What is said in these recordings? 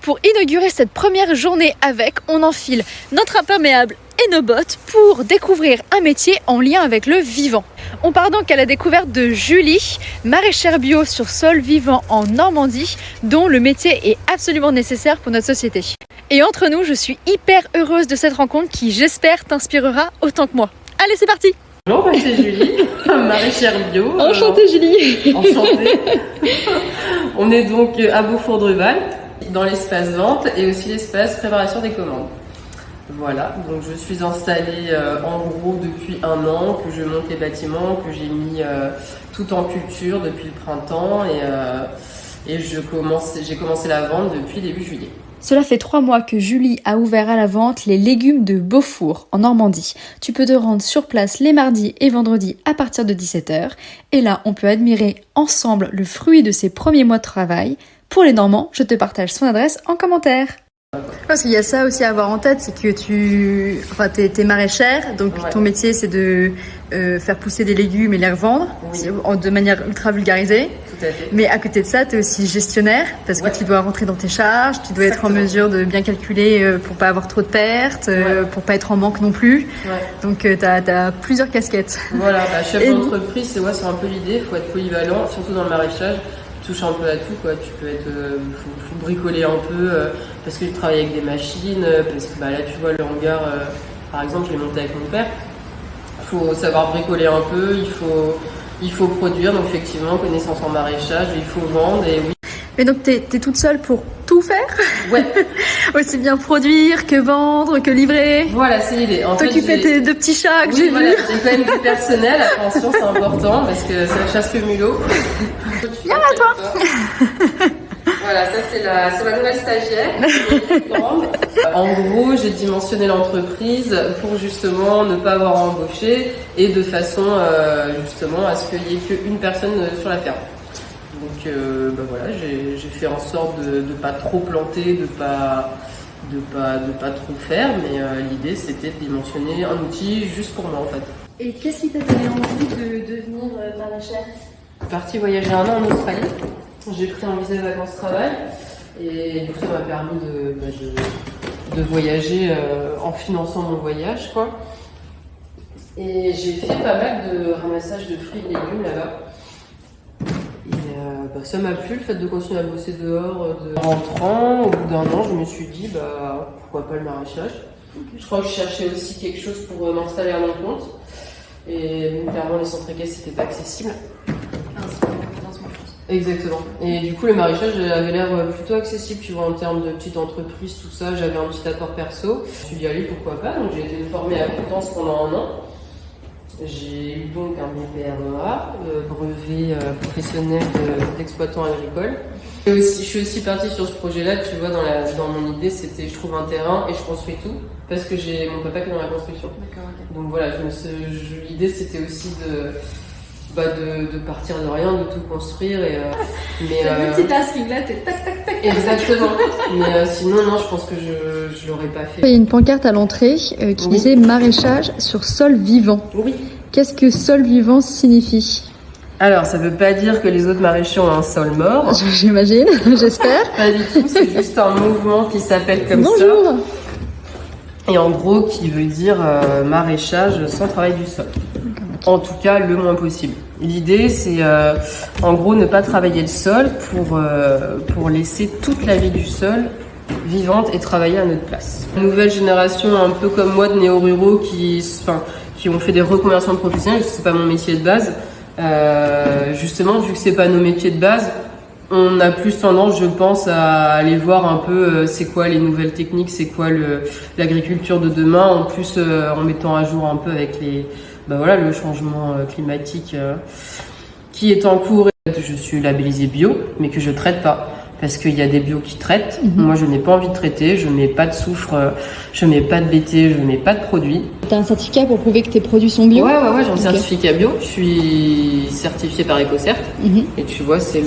pour inaugurer cette première journée avec, on enfile notre imperméable et nos bottes pour découvrir un métier en lien avec le vivant. On part donc à la découverte de Julie, maraîchère bio sur sol vivant en Normandie, dont le métier est absolument nécessaire pour notre société. Et entre nous, je suis hyper heureuse de cette rencontre qui, j'espère, t'inspirera autant que moi. Allez, c'est parti! Bonjour, c'est Julie, maraîchère bio. Enchantée Julie. Enchantée. On est donc à Beaufour-Druval, dans l'espace vente et aussi l'espace préparation des commandes. Voilà, donc je suis installée en gros depuis 1 an, que je monte les bâtiments, que j'ai mis tout en culture depuis le printemps et j'ai commencé la vente depuis début juillet. Cela fait 3 mois que Julie a ouvert à la vente les légumes de Beaufour, en Normandie. Tu peux te rendre sur place les mardis et vendredis à partir de 17h. Et là, on peut admirer ensemble le fruit de ses premiers mois de travail. Pour les Normands, je te partage son adresse en commentaire. Parce qu'il y a ça aussi à avoir en tête, c'est que t'es maraîchère, donc ton métier c'est de faire pousser des légumes et les revendre de manière ultra vulgarisée. Tout à fait. Mais à côté de ça, tu es aussi gestionnaire, parce que tu dois rentrer dans tes charges, tu dois être en mesure de bien calculer pour pas avoir trop de pertes, pour pas être en manque non plus. Donc tu as plusieurs casquettes. Voilà, chef d'entreprise, c'est un peu l'idée, il faut être polyvalent, surtout dans le maraîchage. Touche un peu à tout, quoi. Tu peux être, faut bricoler un peu parce que je travaille avec des machines, parce que là tu vois le hangar, par exemple, je l'ai monté avec mon père. Faut savoir bricoler un peu, il faut produire, donc effectivement connaissance en maraîchage, il faut vendre et oui. Mais donc t'es toute seule pour tout faire? Ouais. Aussi bien produire que vendre, que livrer. Voilà, c'est l'idée. T'occuper tes 2 petits chats que j'ai vus. J'ai quand même du personnel, attention, c'est important parce que c'est la chasse que mulot. Viens là toi. Voilà, ça c'est ma nouvelle stagiaire. En gros, j'ai dimensionné l'entreprise pour justement ne pas avoir à embaucher et de façon justement à ce qu'il n'y ait qu'une personne sur la ferme. Donc voilà, j'ai fait en sorte de ne pas trop planter, de pas trop faire, mais l'idée c'était de dimensionner un outil juste pour moi en fait. Et qu'est-ce qui t'a donné envie de devenir maraîchère? Je suis partie voyager 1 an en Australie. J'ai pris un visa de vacances-travail et du coup ça m'a permis de voyager en finançant mon voyage, quoi. Et j'ai fait pas mal de ramassage de fruits et légumes là-bas. Et ça m'a plu le fait de continuer à bosser dehors. En rentrant, au bout d'1 an, je me suis dit pourquoi pas le maraîchage. Je crois que je cherchais aussi quelque chose pour m'installer à mon compte. Et clairement les centres équestres c'était pas accessible. Exactement. Et du coup, le maraîchage avait l'air plutôt accessible, tu vois, en termes de petite entreprise, tout ça. J'avais un petit apport perso. Je me suis dit, allez, pourquoi pas. Donc, j'ai été formée à Coutances pendant 1 an. J'ai eu donc un BPREA, brevet professionnel d'exploitant agricole. Je suis aussi partie sur ce projet-là, tu vois, dans mon idée, c'était je trouve un terrain et je construis tout. Parce que j'ai mon papa qui est dans la construction. D'accord, ok. Donc voilà, l'idée, c'était aussi de partir de rien, de tout construire mais le multitasking là, t'es tac tac tac. Exactement. Mais sinon non, je pense que je l'aurais pas fait. Il y a une pancarte à l'entrée qui disait maraîchage sur sol vivant. Oui. Qu'est-ce que sol vivant signifie? Alors, ça veut pas dire que les autres maraîchers ont un sol mort. J'imagine, j'espère. Pas du tout, c'est juste un mouvement qui s'appelle comme ça. Bonjour. Et en gros, qui veut dire maraîchage sans travail du sol. En tout cas, le moins possible. L'idée, c'est en gros ne pas travailler le sol pour laisser toute la vie du sol vivante et travailler à notre place. Une nouvelle génération, un peu comme moi, de néo-ruraux qui ont fait des reconversions professionnelles, c'est pas mon métier de base. Justement, vu que c'est pas nos métiers de base, on a plus tendance, je pense, à aller voir un peu c'est quoi les nouvelles techniques, c'est quoi l'agriculture de demain, en plus en mettant à jour un peu avec le changement climatique qui est en cours. Je suis labellisée bio, mais que je traite pas. Parce qu'il y a des bio qui traitent. Moi, je n'ai pas envie de traiter. Je mets pas de soufre, je mets pas de BT, je mets pas de produits. T'as un certificat pour prouver que tes produits sont bio? Ouais, j'ai un certificat bio. Je suis certifiée par EcoCert. Et tu vois, c'est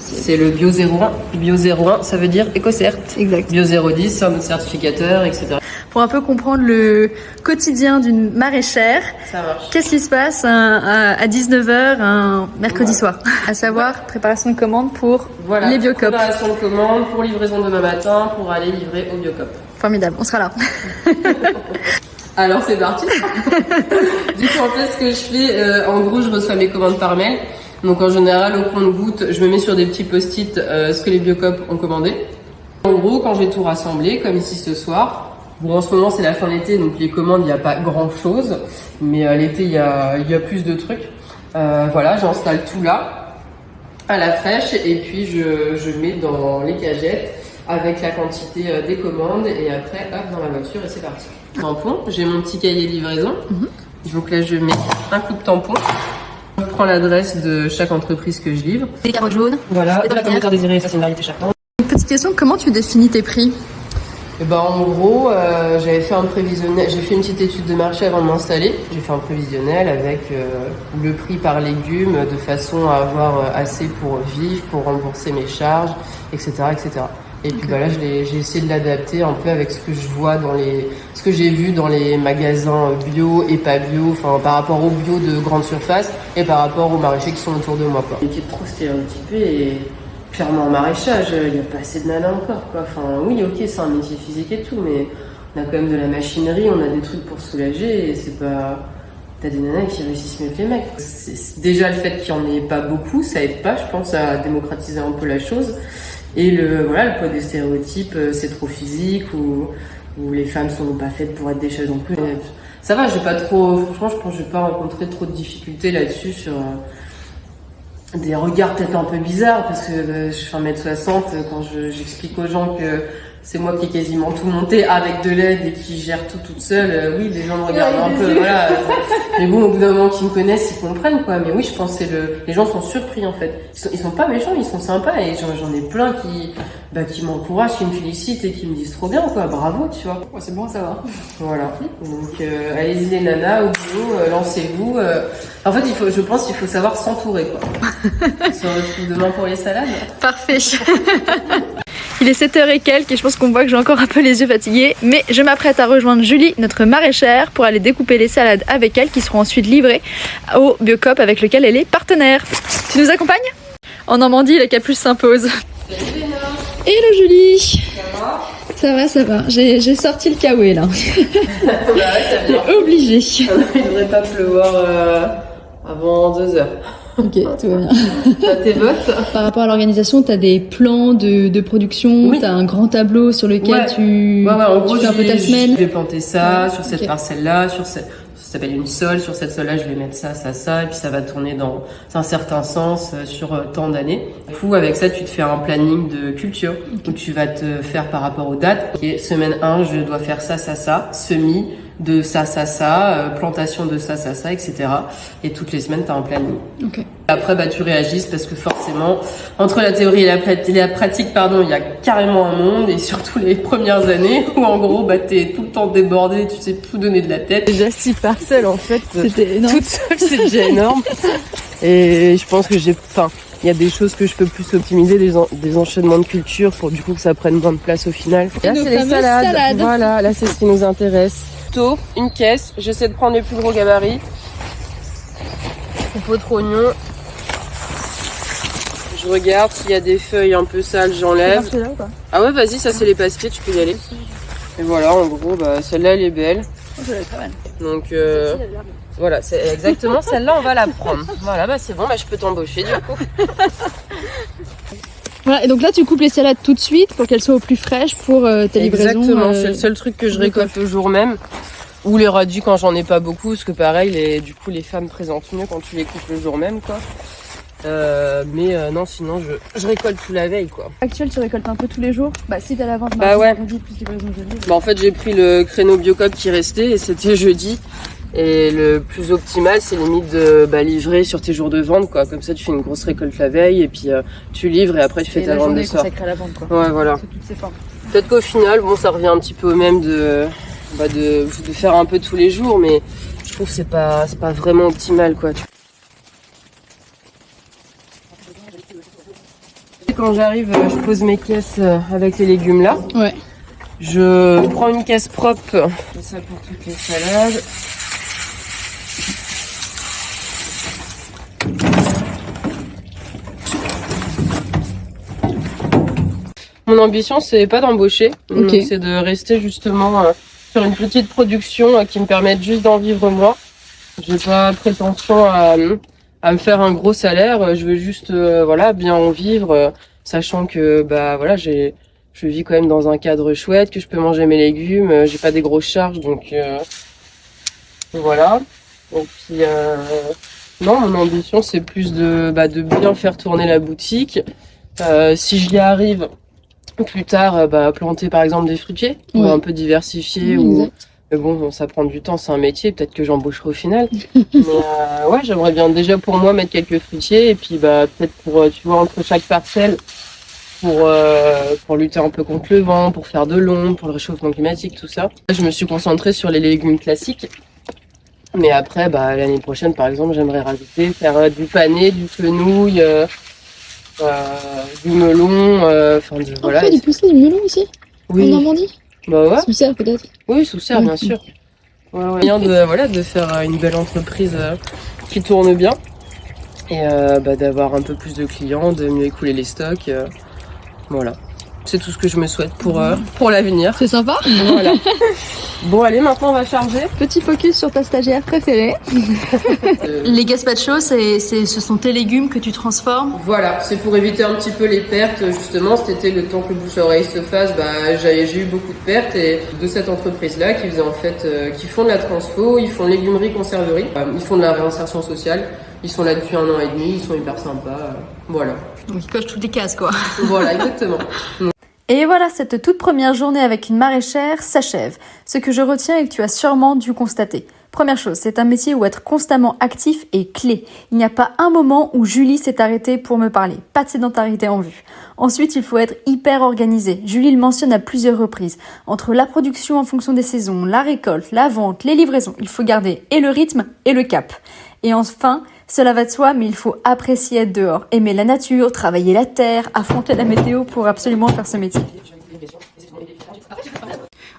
C'est le Bio 01. Bio 01, ça veut dire EcoCert. Exact. Bio 010, c'est un autre certificateur, etc. Pour un peu comprendre le quotidien d'une maraîchère, Ça marche. qu'est-ce qui se passe à 19h un mercredi soir? À savoir, préparation de commande pour les Biocop. Préparation de commande pour livraison demain matin pour aller livrer au Biocop. Formidable, on sera là. Alors c'est parti. Du coup en fait ce que je fais, en gros je reçois mes commandes par mail. Donc en général au compte-gouttes, je me mets sur des petits post-it ce que les Biocop ont commandé. En gros quand j'ai tout rassemblé, comme ici ce soir, bon en ce moment c'est la fin de l'été donc les commandes il n'y a pas grand chose, mais l'été il y a plus de trucs. Voilà, j'installe tout là, à la fraîche et puis je mets dans les cagettes avec la quantité des commandes et après hop dans la voiture et c'est parti. Tampon, j'ai mon petit cahier livraison. Donc là je mets un coup de tampon. Je prends l'adresse de chaque entreprise que je livre. Les carottes jaunes. Voilà, et la commentaire désiré, ça c'est une variété chacun. Petite question, comment tu définis tes prix? Et ben en gros, j'avais fait un prévisionnel, j'ai fait une petite étude de marché avant de m'installer. J'ai fait un prévisionnel avec le prix par légume de façon à avoir assez pour vivre, pour rembourser mes charges, etc., etc. Et puis bah là, j'ai essayé de l'adapter un peu avec ce que je vois ce que j'ai vu dans les magasins bio et pas bio, enfin par rapport aux bio de grande surface et par rapport aux maraîchers qui sont autour de moi, quoi. Qui est trop stéréotypé et clairement en maraîchage, il n'y a pas assez de nanas encore, quoi. Enfin oui, ok, c'est un métier physique et tout, mais on a quand même de la machinerie, on a des trucs pour soulager et c'est pas. T'as des nanas qui réussissent mieux que les mecs. C'est déjà le fait qu'il n'y en ait pas beaucoup, ça aide pas, je pense, à démocratiser un peu la chose. Et le poids des stéréotypes, c'est trop physique ou les femmes sont pas faites pour être des chefs non plus. Ça va, franchement, je pense que je vais pas rencontrer trop de difficultés là-dessus sur des regards peut-être un peu bizarres parce que je fais 1m60 quand j'explique aux gens que c'est moi qui ai quasiment tout monté avec de l'aide et qui gère tout toute seule. Oui, les gens me regardent un peu, voilà. Mais bon, au bout d'un moment qu'ils me connaissent, ils comprennent, quoi. Mais oui, je pense que les gens sont surpris, en fait. Ils sont pas méchants, ils sont sympas et j'en ai plein qui m'encouragent, qui me félicitent et qui me disent trop bien, quoi. Bravo, tu vois. Ouais, c'est bon à savoir. Voilà. Donc, allez-y les nanas, au boulot, lancez-vous. En fait, je pense qu'il faut savoir s'entourer, quoi. On se retrouve demain pour les salades. Parfait. Il est 7h et quelques et je pense qu'on voit que j'ai encore un peu les yeux fatigués. Mais je m'apprête à rejoindre Julie, notre maraîchère, pour aller découper les salades avec elle qui seront ensuite livrées au Biocop avec lequel elle est partenaire. Tu nous accompagnes? En Normandie, la Capuche s'impose. Hello Julie. Ça va. J'ai sorti le kawaii là. Bah ouais, ça vient. Obligé. Il devrait pas pleuvoir avant 2 heures. Ok, tout va bien. T'as tes bottes? Par rapport à l'organisation, t'as des plans de production, Oui. t'as un grand tableau sur lequel tu en gros, fais un peu ta semaine. Je vais planter ça sur cette Ok. parcelle-là, ça s'appelle une sole, sur cette sole-là, je vais mettre ça, et puis ça va tourner dans un certain sens sur tant d'années. Du coup, avec ça, tu te fais un planning de culture où tu vas te faire par rapport aux dates. Ok, semaine 1, je dois faire ça, semis de ça, plantation de ça, etc. Et toutes les semaines, tu as un planning. Ok. Après, tu réagisses parce que forcément, entre la théorie et la pratique, il y a carrément un monde et surtout les premières années où en gros, t'es tout le temps débordé, tu sais plus donner de la tête. Déjà 6 parcelles en fait, C'était énorme. toute seule, c'est déjà énorme. Et je pense que il y a des choses que je peux plus optimiser, des enchaînements de culture pour du coup que ça prenne moins de place au final. Et Là, nos c'est les fameuses salades. salades. Voilà, là, c'est ce qui nous intéresse. Une caisse, j'essaie de prendre les plus gros gabarits. Votre oignon. Je regarde s'il y a des feuilles un peu sales, j'enlève. Ah ouais, vas-y, ça c'est les passe-pieds, tu peux y aller. Et voilà, en gros, celle-là elle est belle. Donc voilà, c'est exactement celle-là, on va la prendre. Voilà, c'est bon, je peux t'embaucher du coup. Voilà, et donc là tu coupes les salades tout de suite pour qu'elles soient au plus fraîches pour tes livraisons. Exactement, c'est le seul truc que je récolte le jour même. Ou les radis quand j'en ai pas beaucoup, parce que pareil, les femmes présentent mieux quand tu les coupes le jour même, quoi. Non, sinon je récolte tout la veille, quoi. Actuel, tu récoltes un peu tous les jours. Si t'as la vente vendredi, plus livraison jeudi. En fait, j'ai pris le créneau Biocop qui restait et c'était jeudi. Et le plus optimal, c'est limite de livrer sur tes jours de vente, quoi. Comme ça, tu fais une grosse récolte la veille et puis tu livres et après tu fais ta vente de soir. Consacrée à la vente, quoi. Ouais, voilà. Sous toutes ses formes. Peut-être qu'au final, ça revient un petit peu au même de faire un peu tous les jours, mais je trouve que c'est pas vraiment optimal, quoi. Quand j'arrive, je pose mes caisses avec les légumes là. Ouais. Je prends une caisse propre, c'est ça pour toutes les salades. Mon ambition, c'est pas d'embaucher, c'est de rester justement sur une petite production qui me permette juste d'en vivre moi. J'ai pas prétention à me faire un gros salaire, je veux juste voilà, bien en vivre, sachant que bah voilà, je vis quand même dans un cadre chouette, que je peux manger mes légumes, j'ai pas des grosses charges, donc voilà. Et puis non, mon ambition c'est plus de bien faire tourner la boutique. Si j'y arrive plus tard, planter par exemple des fruitiers pour un peu diversifier ou mais bon, ça prend du temps, c'est un métier, peut-être que j'embaucherai au final. Mais ouais, j'aimerais bien déjà pour moi mettre quelques fruitiers et puis peut-être pour tu vois entre chaque parcelle pour lutter un peu contre le vent, pour faire de l'ombre, pour le réchauffement climatique, tout ça. Je me suis concentrée sur les légumes classiques. Mais après, l'année prochaine, par exemple, j'aimerais faire du panais, du fenouil, du melon, voilà. On fait du pousser du melon aussi en Normandie. Bah ouais. Sous serre peut-être. Oui, sous serre, bien sûr. Ouais. Bien de faire une belle entreprise qui tourne bien et d'avoir un peu plus de clients, de mieux écouler les stocks. Voilà. C'est tout ce que je me souhaite pour l'avenir. C'est sympa. Voilà. Bon, allez, maintenant on va charger. Petit focus sur ta stagiaire préférée. Les gazpachos, ce sont tes légumes que tu transformes. Voilà, c'est pour éviter un petit peu les pertes. Justement, cet été, le temps que le bouche-à-oreille se fasse, j'ai eu beaucoup de pertes et de cette entreprise-là qui faisait en fait, qui font de la transfo, ils font légumerie, conserverie, ils font de la réinsertion sociale. Ils sont là depuis 1 an et demi, ils sont hyper sympas. Voilà. Donc ils cochent toutes les cases quoi. Voilà, exactement. Et voilà, cette toute première journée avec une maraîchère s'achève. Ce que je retiens et que tu as sûrement dû constater. Première chose, c'est un métier où être constamment actif est clé. Il n'y a pas un moment où Julie s'est arrêtée pour me parler. Pas de sédentarité en vue. Ensuite, il faut être hyper organisé. Julie le mentionne à plusieurs reprises. Entre la production en fonction des saisons, la récolte, la vente, les livraisons, il faut garder et le rythme et le cap. Et enfin, cela va de soi, mais il faut apprécier être dehors, aimer la nature, travailler la terre, affronter la météo pour absolument faire ce métier.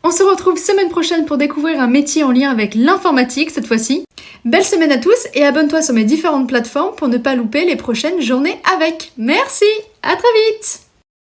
On se retrouve semaine prochaine pour découvrir un métier en lien avec l'informatique cette fois-ci. Belle semaine à tous et abonne-toi sur mes différentes plateformes pour ne pas louper les prochaines journées avec. Merci, à très vite!